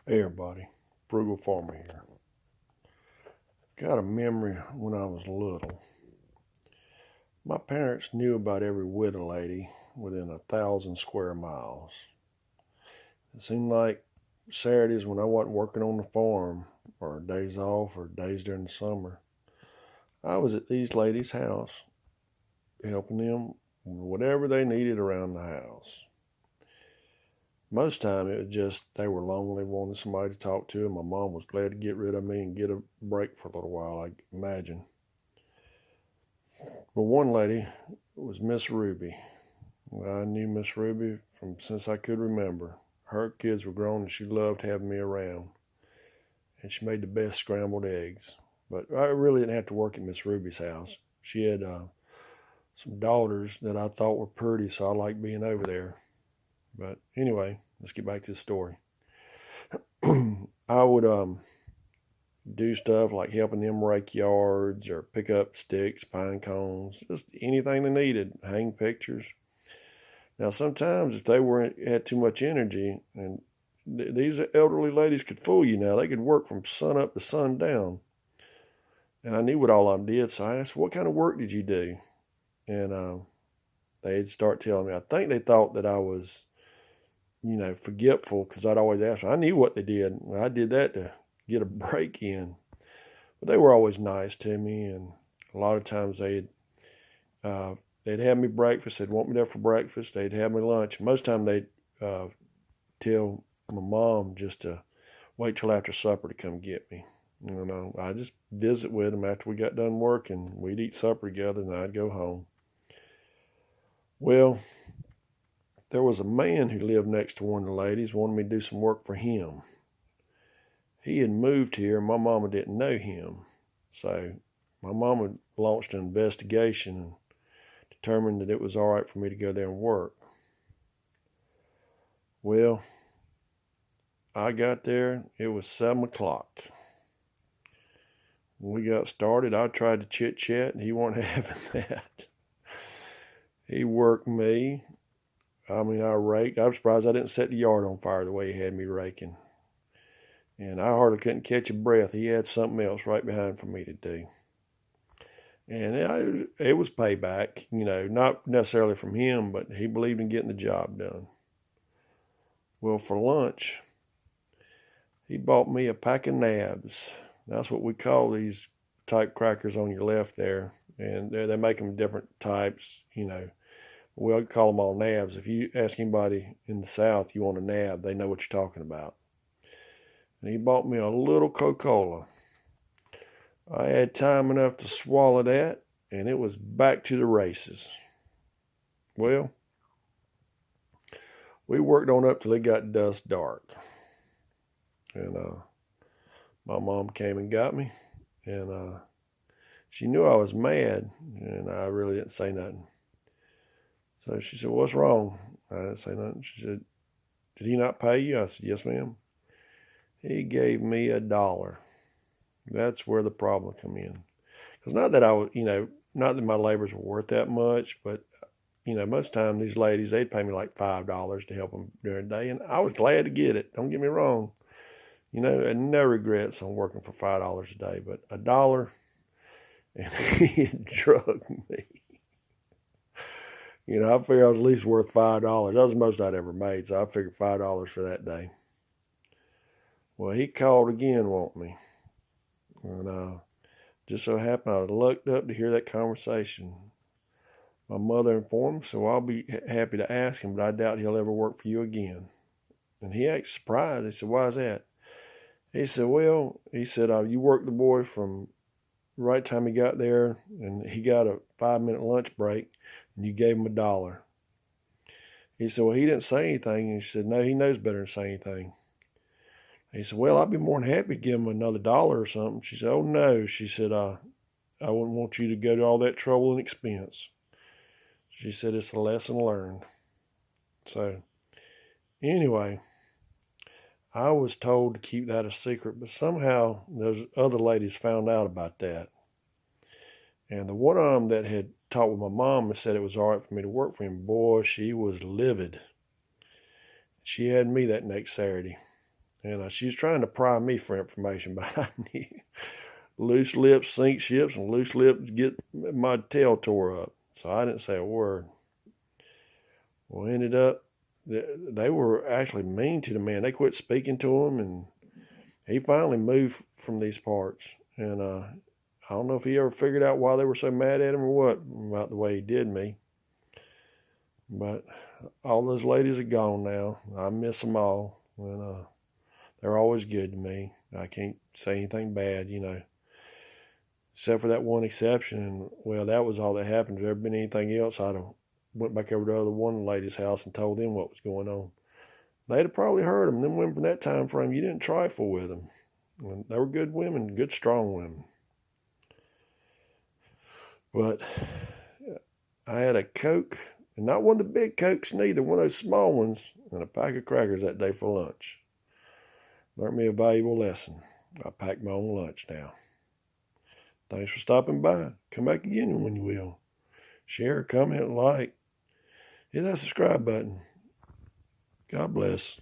Hey everybody, Frugal Farmer here. Got a memory when I was little. My parents knew about every widow lady within 1,000 square miles. It seemed like Saturdays when I wasn't working on the farm, or days off, or days during the summer, I was at these ladies' house helping them with whatever they needed around the house. Most time it was just they were lonely, wanted somebody to talk to, and my mom was glad to get rid of me and get a break for a little while, I imagine. But one lady was Miss Ruby. I knew Miss Ruby from since I could remember. Her kids were grown and she loved having me around. And she made the best scrambled eggs. But I really didn't have to work at Miss Ruby's house. She had some daughters that I thought were pretty, so I liked being over there. But anyway, let's get back to the story. I would do stuff like helping them rake yards or pick up sticks, pine cones, just anything they needed, hang pictures. Now, sometimes if they had too much energy, and these elderly ladies could fool you now, they could work from sun up to sundown. And I knew what all of them did, so I asked, what kind of work did you do? And they'd start telling me. I think they thought that I was, forgetful because I'd always ask them. I knew what they did. I did that to get a break in. But they were always nice to me, and a lot of times they'd have me breakfast. They'd want me there for breakfast. They'd have me lunch. Most time they'd tell my mom just to wait till after supper to come get me. I just visit with them after we got done working. We'd eat supper together, and I'd go home. Well, there was a man who lived next to one of the ladies, wanted me to do some work for him. He had moved here, and my mama didn't know him. So my mama launched an investigation and determined that it was all right for me to go there and work. Well, I got there, it was 7 o'clock. When we got started, I tried to chit-chat, and he wasn't having that. He worked me. I raked. I was surprised I didn't set the yard on fire the way he had me raking. And I hardly couldn't catch a breath. He had something else right behind for me to do. And it was payback, not necessarily from him, but he believed in getting the job done. Well, for lunch, he bought me a pack of nabs. That's what we call these type crackers on your left there. And they make them different types, We'll call them all nabs. If you ask anybody in the South you want a nab, they know what you're talking about. And he bought me a little Coca-Cola. I had time enough to swallow that, and it was back to the races. Well, we worked on up till it got dusk dark. And my mom came and got me, and she knew I was mad, and I really didn't say nothing. So she said, what's wrong? I didn't say nothing. She said, did he not pay you? I said, yes, ma'am. He gave me $1. That's where the problem come in. Because not that I was, not that my labors were worth that much, but, most time these ladies, they'd pay me like $5 to help them during the day. And I was glad to get it. Don't get me wrong. And no regrets on working for $5 a day, but $1, and he had drugged me. I figured I was at least worth $5. That was the most I'd ever made, so I figured $5 for that day. Well, he called again, wanting me. And just so happened I looked up to hear that conversation. My mother informed me, so I'll be happy to ask him, but I doubt he'll ever work for you again. And he acted surprised. He said, why is that? He said, well, you worked the boy from right time he got there, and he got a 5-minute lunch break, and you gave him $1. He said, well, he didn't say anything. And he said, no, he knows better than say anything. He said, well, I'd be more than happy to give him another $1 or something. She said, oh, no. She said, I wouldn't want you to go to all that trouble and expense. She said, it's a lesson learned. So, anyway, I was told to keep that a secret, but somehow those other ladies found out about that. And the one of them that had talked with my mom and said it was all right for me to work for him, boy, she was livid. She had me that next Saturday. And she was trying to pry me for information, but I knew loose lips sink ships and loose lips get my tail tore up. So I didn't say a word. Well, ended up, they were actually mean to the man. They quit speaking to him, and he finally moved from these parts. And I don't know if he ever figured out why they were so mad at him or what about the way he did me. But all those ladies are gone now. I miss them all. And they're always good to me. I can't say anything bad, except for that one exception. And, well, that was all that happened. If there had been anything else, I'd have went back over to the other one lady's house and told them what was going on. They'd have probably heard them. Them women from that time frame, you didn't trifle with them. And they were good women, good, strong women. But I had a Coke, and not one of the big Cokes neither, one of those small ones, and a pack of crackers that day for lunch. Learned me a valuable lesson. I pack my own lunch now. Thanks for stopping by. Come back again when you will. Share, comment, like. Hit that subscribe button. God bless.